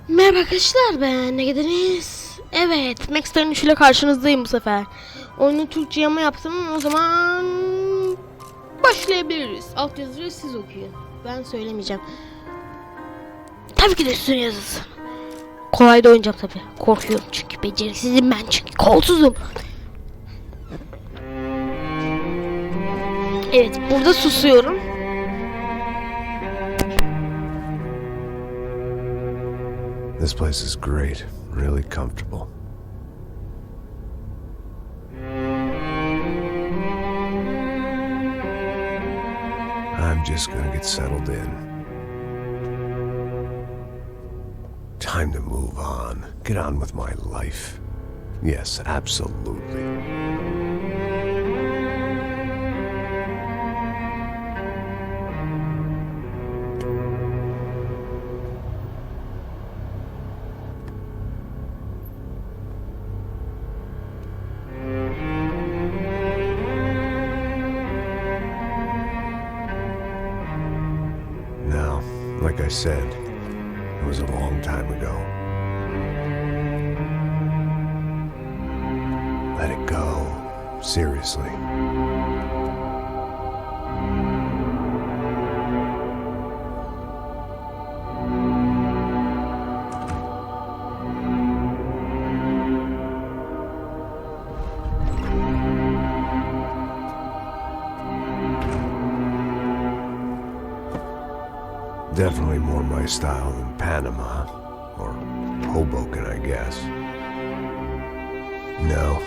Merhaba arkadaşlar, ben geldiniz. Evet, Max'lerin 3 ile karşınızdayım bu sefer. Oyunu Türkçe yama yaptım, o zaman başlayabiliriz. Alt yazıyı siz okuyun, ben söylemeyeceğim. Tabii ki de üstüne yazılsın. Kolay da oynayacağım tabii. Korkuyorum çünkü beceriksizim ben, çünkü kolsuzum. Evet, burada susuyorum. This place is great, really comfortable. I'm just gonna get settled in. Time to move on. Get on with my life. Yes, absolutely. Now, like I said, it was a long time ago. Let it go. Seriously. Definitely more my style than Panama, or Hoboken, I guess. No,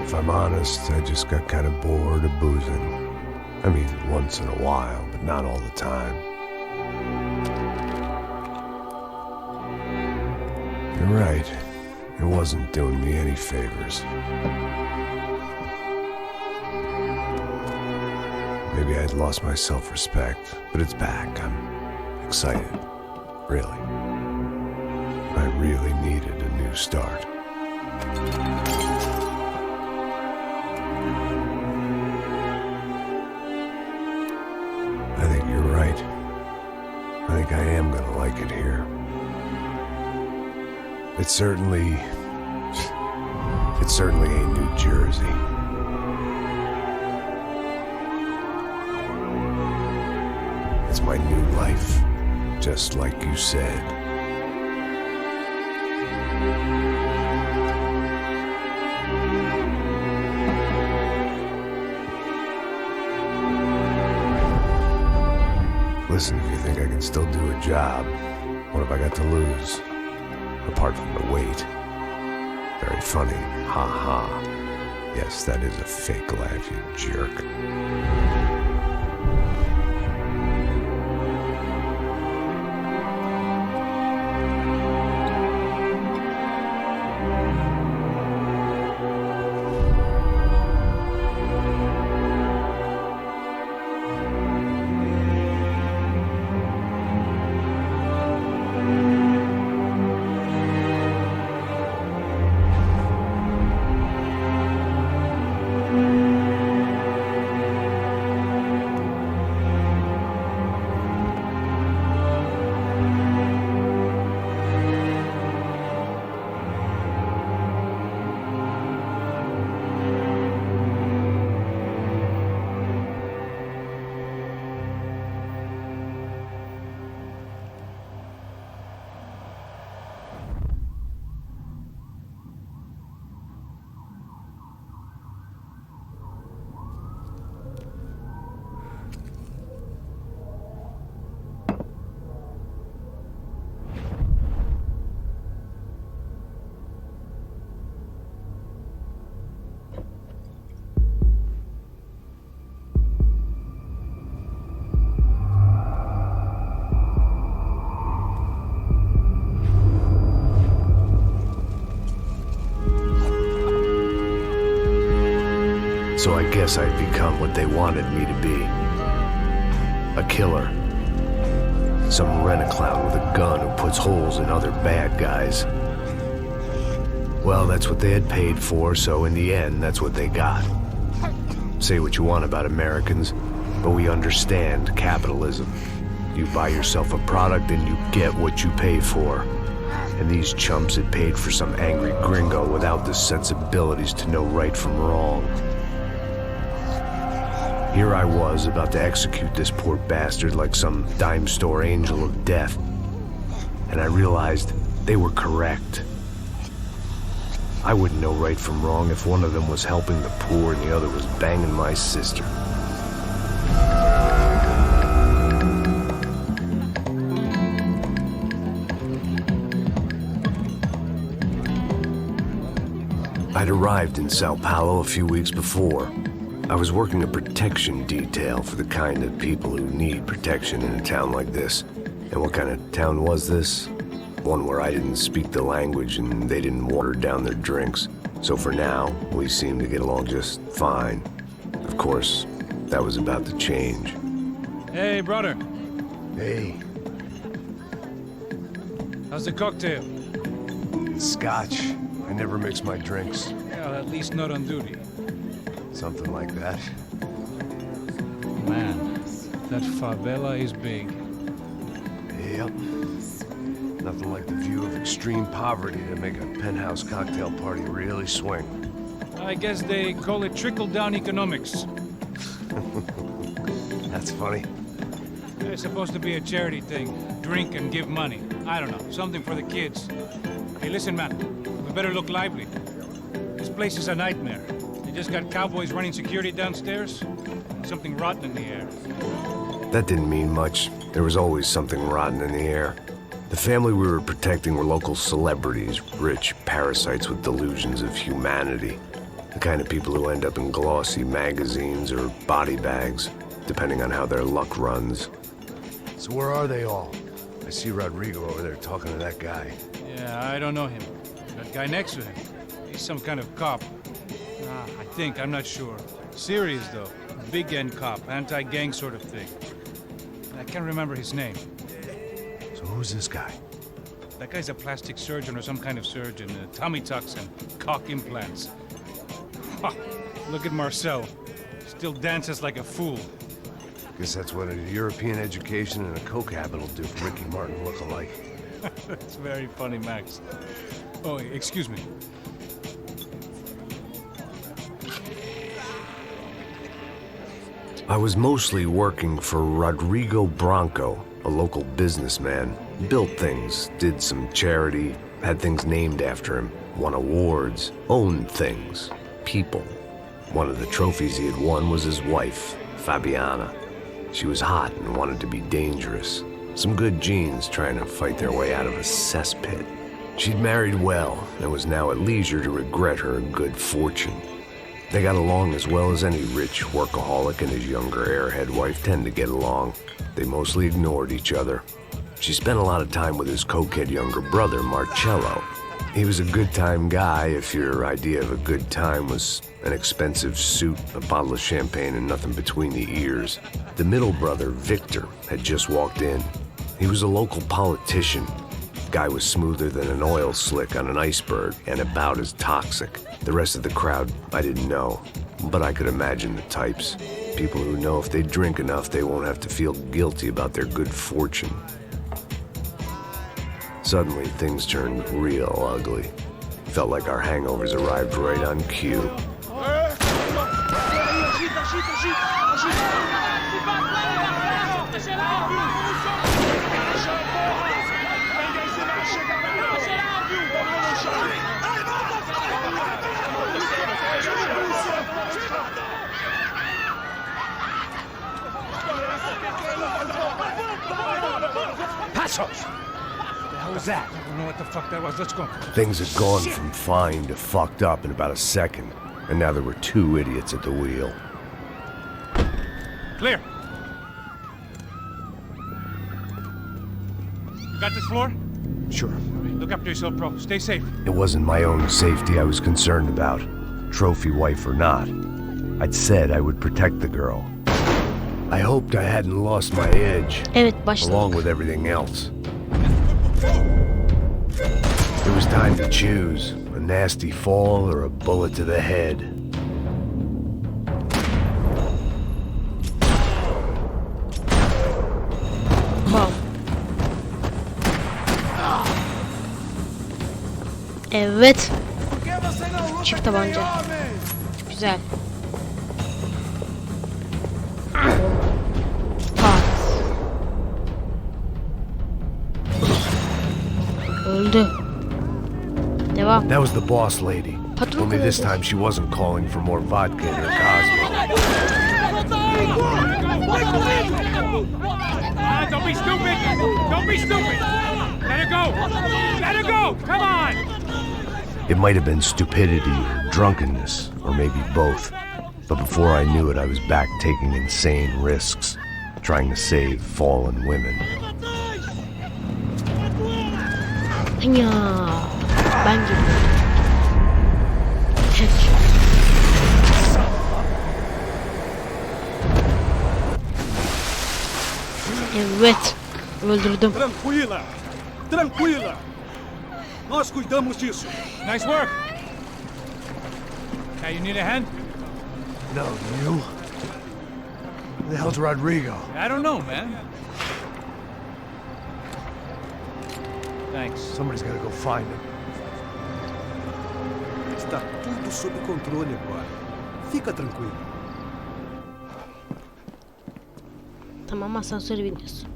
if I'm honest, I just got kind of bored of boozing. I mean, once in a while, but not all the time. You're right, it wasn't doing me any favors. Maybe I'd lost my self-respect, but it's back. I'm excited, really. I really needed a new start. I think you're right. I think I am gonna like it here. It certainly ain't New Jersey. It's my new life. Just like you said. Listen, if you think I can still do a job, what have I got to lose? Apart from the weight. Very funny. Ha ha. Yes, that is a fake laugh, you jerk. So I guess I've become what they wanted me to be. A killer. Some rent-a-clown with a gun who puts holes in other bad guys. Well, that's what they had paid for, so in the end, that's what they got. Say what you want about Americans, but we understand capitalism. You buy yourself a product and you get what you pay for. and these chumps had paid for some angry gringo without the sensibilities to know right from wrong. Here I was, about to execute this poor bastard like some dime store angel of death. And I realized they were correct. I wouldn't know right from wrong if one of them was helping the poor and the other was banging my sister. I'd arrived in Sao Paulo a few weeks before. I was working a protection detail for the kind of people who need protection in a town like this. And what kind of town was this? One where I didn't speak the language and they didn't water down their drinks. So for now, we seemed to get along just fine. Of course, that was about to change. Hey, brother. Hey, How's the cocktail? Scotch. I never mix my drinks. Well, at least not on duty. Something like that. Man, that favela is big. Yep. Nothing like the view of extreme poverty to make a penthouse cocktail party really swing. I guess they call it trickle-down economics. That's funny. It's supposed to be a charity thing. Drink and give money. I don't know, something for the kids. Hey, listen, man. We better look lively. This place is a nightmare. They just got cowboys running security downstairs. Something rotten in the air. That didn't mean much. There was always something rotten in the air. The family we were protecting were local celebrities, rich parasites with delusions of humanity. The kind of people who end up in glossy magazines or body bags, depending on how their luck runs. So where are they all? I see Rodrigo over there talking to that guy. Yeah, I don't know him. That guy next to him. He's some kind of cop. I think, I'm not sure. Serious, though. Big end cop, anti-gang sort of thing. I can't remember his name. So who's this guy? That guy's a plastic surgeon or some kind of surgeon. Tummy tucks and cock implants. Ha! Look at Marcel. Still dances like a fool. Guess that's what a European education and a coke habit will do for Ricky Martin look-alike. That's very funny, Max. Oh, excuse me. I was mostly working for Rodrigo Branco, a local businessman. Built things, did some charity, had things named after him, won awards, owned things, people. One of the trophies he had won was his wife, Fabiana. She was hot and wanted to be dangerous. Some good genes trying to fight their way out of a cesspit. She'd married well and was now at leisure to regret her good fortune. They got along as well as any rich workaholic and his younger airhead wife tend to get along. They mostly ignored each other. She spent a lot of time with his cokehead younger brother, Marcello. He was a good-time guy if your idea of a good time was an expensive suit, a bottle of champagne, and nothing between the ears. The middle brother, Victor, had just walked in. He was a local politician. Guy was smoother than an oil slick on an iceberg and about as toxic. The rest of the crowd, I didn't know, but I could imagine the types. People who know if they drink enough, they won't have to feel guilty about their good fortune. Suddenly, things turned real ugly. Felt like our hangovers arrived right on cue. Passos! What the hell was that? I don't know what the fuck that was. Let's go. Things had gone from fine to fucked up in about a second, and now there were two idiots at the wheel. Clear. Got this floor? Sure. Look after yourself, bro. Stay safe. It wasn't my own safety I was concerned about, trophy wife or not. I'd said I would protect the girl. I hoped I hadn't lost my edge, Evet, başladık. along with everything else. It was time to choose, a nasty fall or a bullet to the head. Wow. Evet. Çift tabanca. Güzel. Pat. Öldü. Devam. That was the boss lady. Patron Only this kovalıyor. time she wasn't calling for more vodka in her Cosmo. Don't be stupid! Don't be stupid! Let her go! Let her go! Come on! It might have been stupidity or drunkenness, or maybe both. But before I knew it, I was back taking insane risks, trying to save fallen women. Ya. Ben girdim. Headshot. Evet. Öldürdüm. Tranquila! Tranquila! Nós cuidamos disso. Nice work! Hey, you need a hand? No, you? Who the hell's Rodrigo? I don't know, man. Thanks. Somebody's gotta go find him. Está tudo sob controle agora. Fica tranquilo. Tamam, asansöre biniyorsun.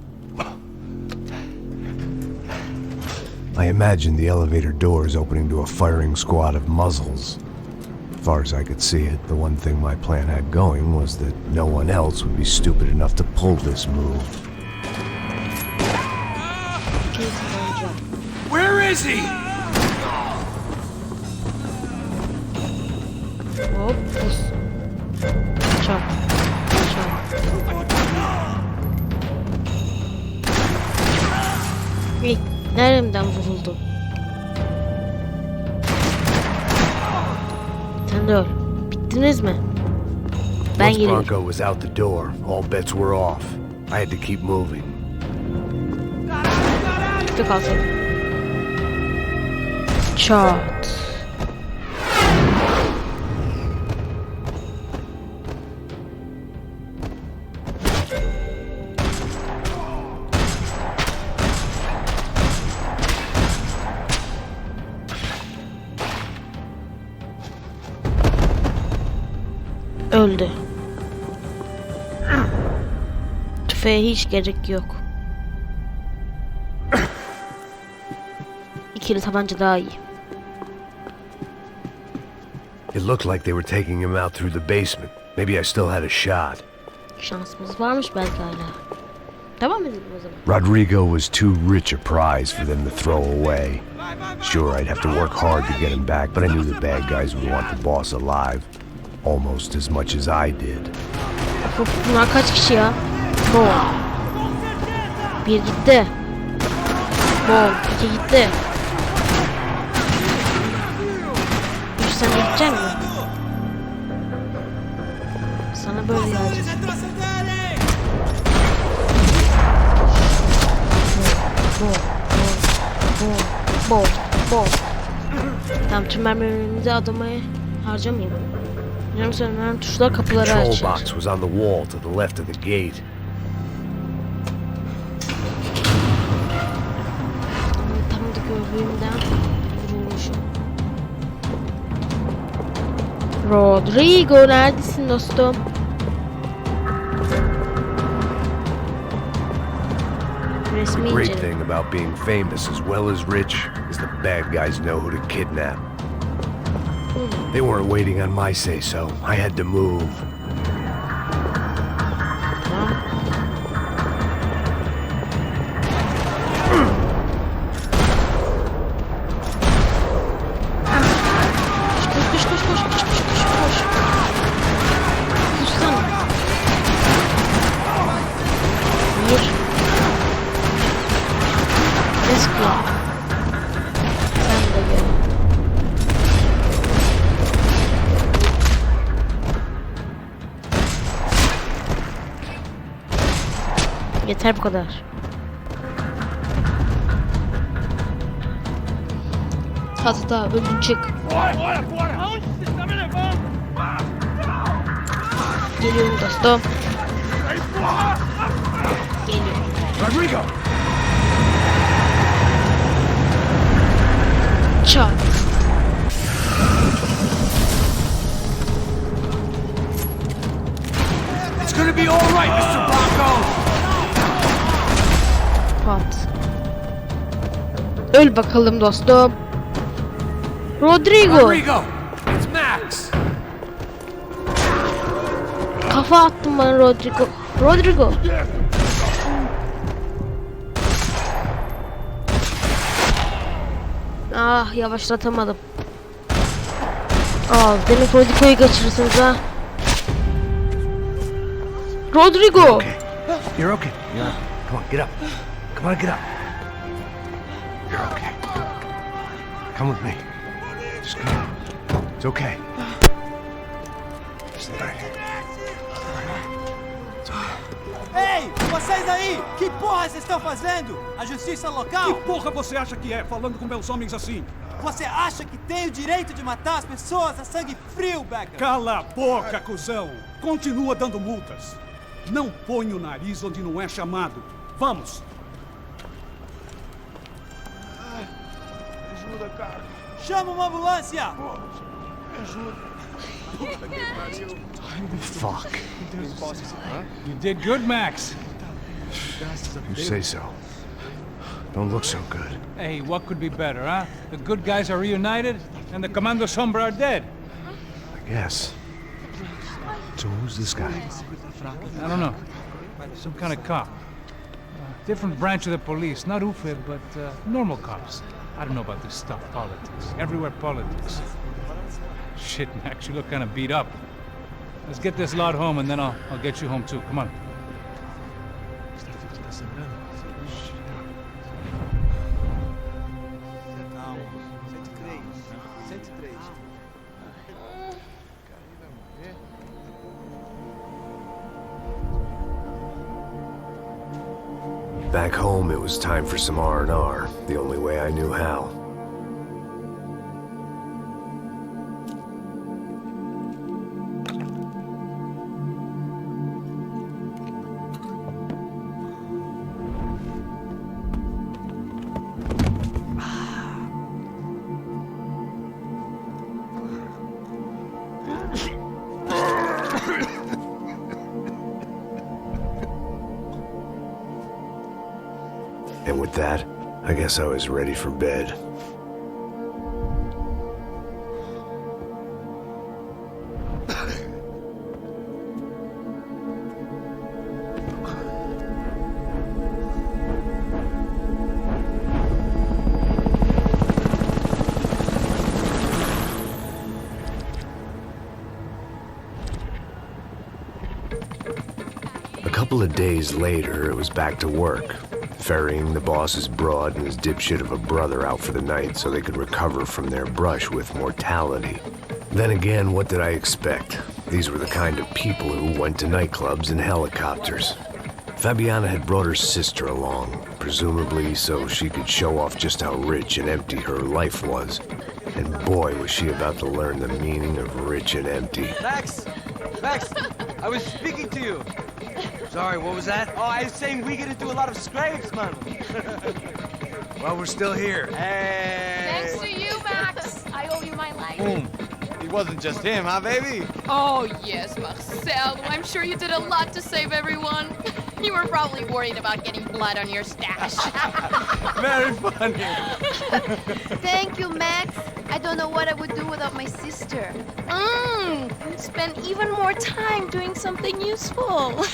I imagine the elevator doors opening to a firing squad of muzzles. As far as I could see it, the one thing my plan had going was that no one else would be stupid enough to pull this move. İkinci tabanca. Where is he? Hop. Pus. Çap. Çap. İlk neremden vuruldun? Sen de öl. Bittiniz mi? Ben Once geliyorum. Bronco was out the door, all bets were off. I had to keep moving. Tık alsın. Çat. Öldü. Tüfeğe hiç gerek yok. İkili tabanca daha iyi. It looked like they were taking him out through the basement. Maybe I still had a shot. Şansımız varmış belki hala. Devam edelim o zaman. Rodrigo was too rich a prize for them to throw away. Sure, I'd have to work hard to get him back, but I knew the bad guys would want the boss alive. Almost as much as I did. Bunlar kaç kişi ya? Bom. Bir gitti. Bom. İki gitti. Üç, sen de gidecek misin? Sana böyle geleceğiz. Bom. Bom. Bom. Bom. Bom. Tamam, tüm mermilerimizi adama harcamayayım. Yarım söylenen tuşlar kapıları Control açar. box was on the wall to the left of the gate. Tam da gördüğümden vurulmuşum. Rodrigo, neredesin dostum? Resmi Great incele. thing about being famous as well as rich is the bad guys know who to kidnap. They weren't waiting on my say-so. I had to move. Tamam. Koş koş koş koş koş koş koş koş. Koşsana. Hayır. Eski. Sen de gel. Yeter bu kadar. Hatta öldün, çık. Geliyorum dostum. Geliyorum. Rodrigo! Çat. be all right, Mr. Bronco. Pat. Öl bakalım dostum. Rodrigo. Rodrigo, it's Max. Kafa attın bana Rodrigo. Rodrigo. Ah, yavaşlatamadım. Aa, demek Rodrigo'yu kaçırırsınız ha. Rodrigo. Okay. You're okay. Yeah. Come on, get up. Come on, get up. You're okay. Come with me. Just come on. It's okay. Stay right here. It's okay. Ei, vocês aí! Que porra vocês estão fazendo? A justiça Que local? porra você acha que é, falando com meus homens assim? Você acha que tem o direito de matar as pessoas a sangue frio, Becker? Cala a boca, cuzão. Continua dando multas. Não põe o nariz onde não é chamado. Vamos. Ajuda, cara. Chama uma ambulância! Fuck. You did good, Max. You say so. Don't look so good. Hey, what could be better, huh? The good guys are reunited, and the Commando Sombra are dead. I guess. So who's this guy? I don't know. Some kind of cop. Different branch of the police. Not UFE, but normal cops. I don't know about this stuff, politics. Everywhere politics. Shit, Max, you look kind of beat up. Let's get this lot home, and then I'll get you home too. Come on. Back home, it was time for some R&R, the only way I knew how. And with that, I guess I was ready for bed. A couple of days later, it was back to work. Ferrying the boss's broad and his dipshit of a brother out for the night so they could recover from their brush with mortality. Then again, what did I expect? These were the kind of people who went to nightclubs in helicopters. Fabiana had brought her sister along, presumably so she could show off just how rich and empty her life was. And boy, was she about to learn the meaning of rich and empty. Max! Max! I was speaking to you! Sorry, what was that? Oh, I was saying we gotta do a lot of scrapes, man. Well, we're still here. Hey! Thanks to you, Max. I owe you my life. Boom. It wasn't just him, huh, baby? Oh, yes, Marcel. I'm sure you did a lot to save everyone. You were probably worried about getting blood on your stash. Very funny. Thank you, Max. I don't know what I would do without my sister. Spend even more time doing something useful.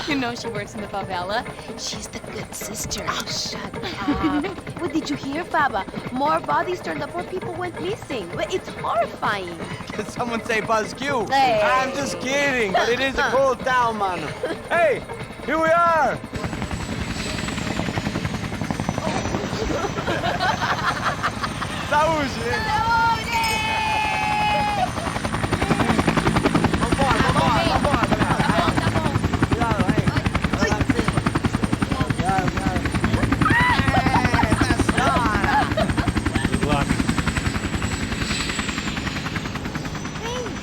You know she works in the favela. She's the good sister. Oh, shut up. What did you hear, Faba? More bodies turned up, more people went missing. It's horrifying. Did someone say Buzz Q? Hey. I'm just kidding, but it is a cool town, man. Hey, here we are. Saúde!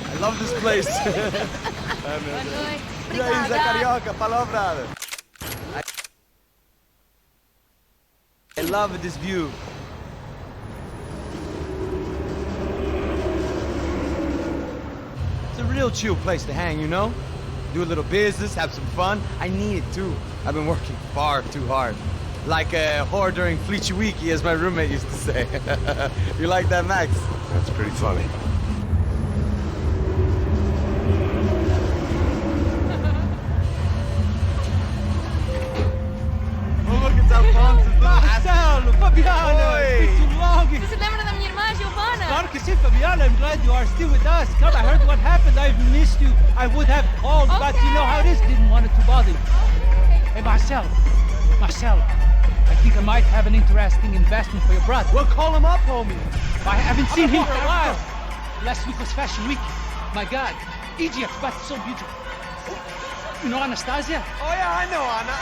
I love this place. E aí, Zé Carioca, palavra. I love this view. It's a real chill place to hang, you know? do a little business, have some fun. I need it too. I've been working far too hard. Like a whore during Fleechy Weeky, as my roommate used to say. You like that, Max? That's pretty funny. Oh, look, it's Alfonso's little Marcelo, Fabiana, Oi. it's been too long. Você se lembra da minha irmã, Giovanna? Claro que sim, Fabiana. I'm glad you are still with us. Come, I heard what happened. I've missed you. I would have called, but you know how it is. Didn't want it to bother you. Hey, Marcelo. Marcelo, I think I might have an interesting investment for your brother. Well, call him up, homie. I haven't seen him for a while. Last week was Fashion Week. My God, Egypt, but so beautiful. You know Anastasia? Oh, yeah, I know, Anna.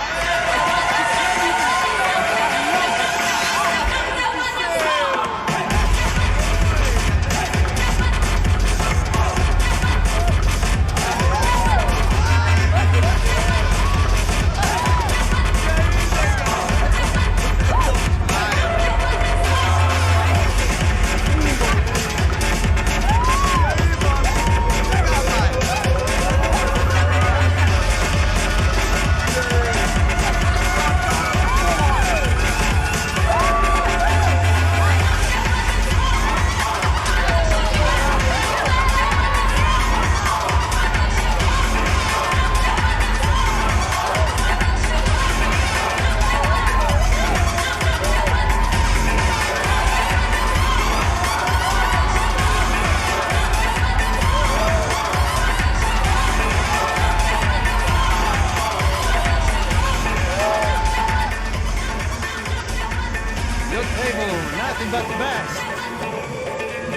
Nothing but the best.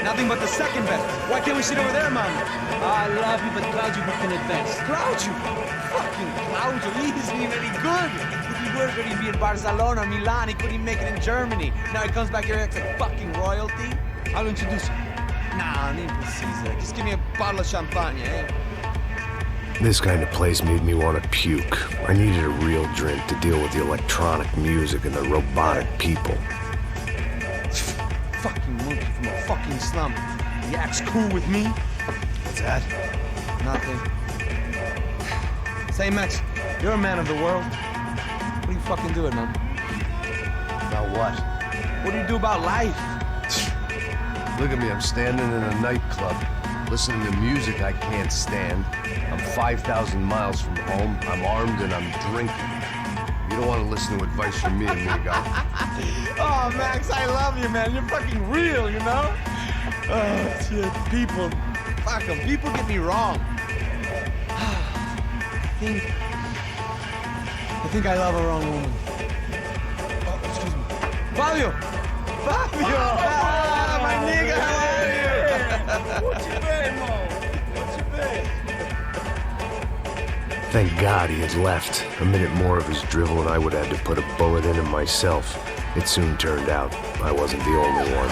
Nothing but the second best. Why can't we sit over there, man? I love you, but Claudio booked in advance. Claudio! Fucking Claudio, he isn't even any good. If he were good, he'd be in Barcelona, Milan, he couldn't make it in Germany. Now he comes back here and acts like fucking royalty. I'll introduce you. Nah, nem precisa. Just give me a bottle of champagne, eh? This kind of place made me want to puke. I needed a real drink to deal with the electronic music and the robotic people. Fucking monkey from a fucking slum. He acts cool with me. What's that? Nothing. Say, Max, you're a man of the world. What are you fucking doing, man? About what? What do you do about life? Look at me, I'm standing in a nightclub, listening to music I can't stand. I'm 5,000 miles from home, I'm armed and I'm drinking. You don't want to listen to advice from me, amigo. Oh, Max, I love you, man. You're fucking real, you know? Oh, shit. People. Fuck them. People get me wrong. I think I love a wrong woman. Oh, excuse me. Fabio! Fabio! Ah, my nigga, how are you? What you been, Mo? What you been? Thank God he had left. A minute more of his drivel and I would have had to put a bullet in him myself. It soon turned out I wasn't the only one.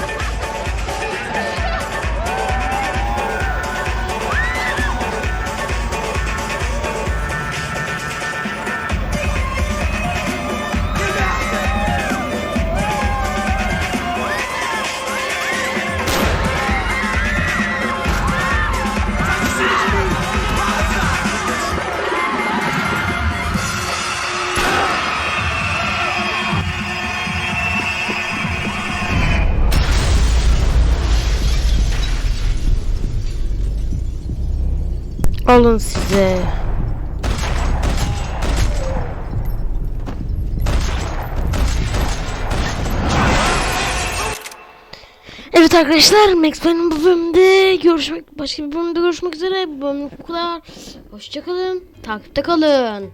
Alın size. Evet arkadaşlar, Max Payne'in bu bölümde başka bir bölümde görüşmek üzere. Bu bölümlük bu kadar. Hoşça kalın. Takipte kalın.